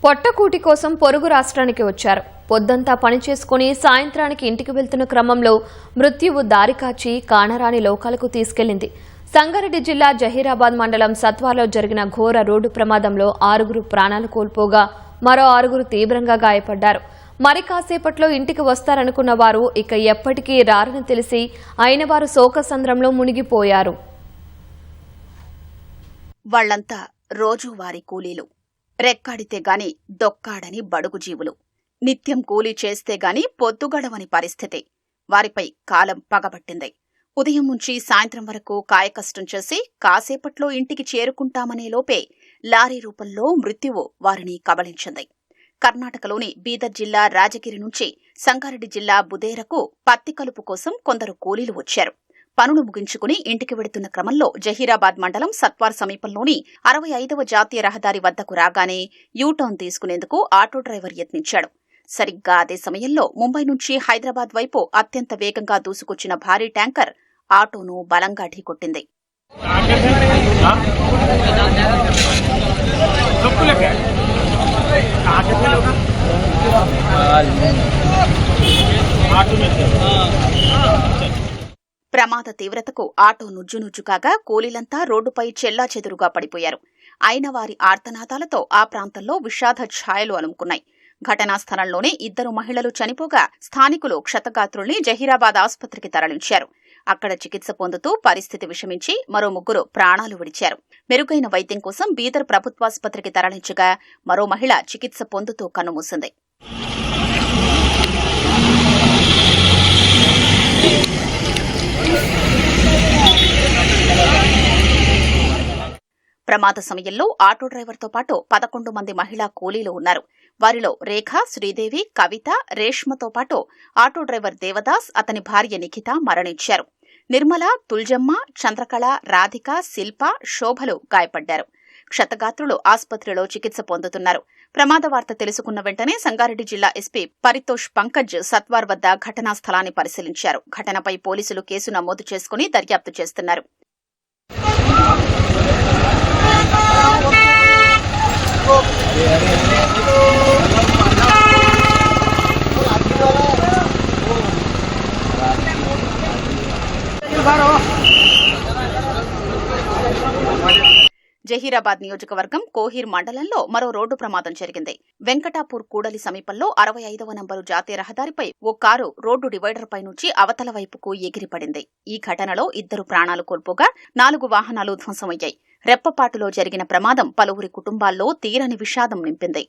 పొట్టకూటి కోసం పొరుగు రాష్ట్రానికి వచ్చారు. పొద్దంతా పని చేసుకుని సాయంత్రానికి ఇంటికి వెళ్తున్న క్రమంలో మృత్యువు దారికాచి కానరాని లోకాలకు తీసుకెళ్లింది. సంగారెడ్డి జిల్లా జహీరాబాద్ మండలం సత్వాలో జరిగిన ఘోర రోడ్డు ప్రమాదంలో 6 ప్రాణాలు కోల్పోగా మరో 6 తీవ్రంగా గాయపడ్డారు. మరి కాసేపట్లో ఇంటికి వస్తారనుకున్న వారు ఇక ఎప్పటికీ రారని తెలిసి అయిన వారు శోకసంద్రంలో మునిగిపోయారు. వాళ్లంతా రోజువారీ కూలీలు. రెక్కాడితే గాని దొక్కాడని బడుగు జీవులు. నిత్యం కూలీ చేస్తే గాని పొద్దుగడవని పరిస్థితి. వారిపై కాలం పగబట్టింది. ఉదయం నుంచి సాయంత్రం వరకు కాయకష్టం చేసి కాసేపట్లో ఇంటికి చేరుకుంటామనే లోపే లారీ రూపంలో మృత్యువు వారిని కబళించింది. కర్ణాటకలోని బీదర్ జిల్లా రాజగిరి నుంచి సంగారెడ్డి జిల్లా బుదేరకు పత్తి కలుపు కోసం కొందరు కూలీలు వచ్చారు. పనులు ముగించుకుని ఇంటికి వెడుతున్న క్రమంలో జహీరాబాద్ మండలం సత్వార్ సమీపంలోని 65వ జాతీయ రహదారి వద్దకు రాగానే యూటర్న్ తీసుకునేందుకు ఆటో డ్రైవర్ యత్నించాడు. సరిగ్గా అదే సమయంలో ముంబై నుంచి హైదరాబాద్ వైపు అత్యంత వేగంగా దూసుకొచ్చిన భారీ ట్యాంకర్ ఆటోను బలంగా ఢీకొట్టింది. ప్రమాద తీవ్రతకు ఆటో నుజ్జునుజ్జు కాగా కూలీలంతా రోడ్డుపై చెల్లాచెదురుగా పడిపోయారు. అయిన వారి ఆర్తనాదాలతో ఆ ప్రాంతంలో విషాద ఛాయలు అలుముకున్నాయి. ఘటనా స్థలంలోనే 2 మహిళలు చనిపోగా స్థానికులు క్షతగాత్రుల్ని జహీరాబాద్ ఆసుపత్రికి తరలించారు. అక్కడ చికిత్స పొందుతూ పరిస్థితి విషమించి మరో 3 ప్రాణాలు విడిచారు. మెరుగైన వైద్యం కోసం బీదర్ ప్రభుత్వాసుపత్రికి తరలించగా మరో మహిళ చికిత్స పొందుతూ కన్నుమూసింది. ప్రమాద సమయంలో ఆటో డ్రైవర్తో పాటు 11 మంది మహిళా కూలీలు ఉన్నారు. వారిలో రేఖ, శ్రీదేవి, కవిత, రేష్మతో పాటు ఆటో డ్రైవర్ దేవదాస్, అతని భార్య నిఖిత మరణించారు. నిర్మల, తుల్జమ్మ, చంద్రకళ, రాధిక, శిల్ప, శోభలు గాయపడ్డారు. క్షతగాత్రులు ఆసుపత్రిలో చికిత్స పొందుతున్నారు. ప్రమాద వార్త తెలుసుకున్న వెంటనే సంగారెడ్డి జిల్లా ఎస్పీ పరితోష్ పంకజ్ సత్వార్ వద్ద ఘటనా స్థలాన్ని పరిశీలించారు. ఘటనపై పోలీసులు కేసు నమోదు చేసుకుని దర్యాప్తు చేస్తున్నారు. జహీరాబాద్ నియోజకవర్గం కోహీర్ మండలంలో మరో రోడ్డు ప్రమాదం జరిగింది. వెంకటాపూర్ కూడలి సమీపంలో 65వ నంబరు జాతీయ రహదారిపై ఓ కారు రోడ్డు డివైడర్పై నుంచి అవతల వైపుకు ఎగిరిపడింది. ఈ ఘటనలో 2 ప్రాణాలు కోల్పోగా 4 వాహనాలు ధ్వంసమయ్యాయి. రెప్పపాటులో జరిగిన ప్రమాదం పలువురి కుటుంబాల్లో తీరని విషాదం నింపింది.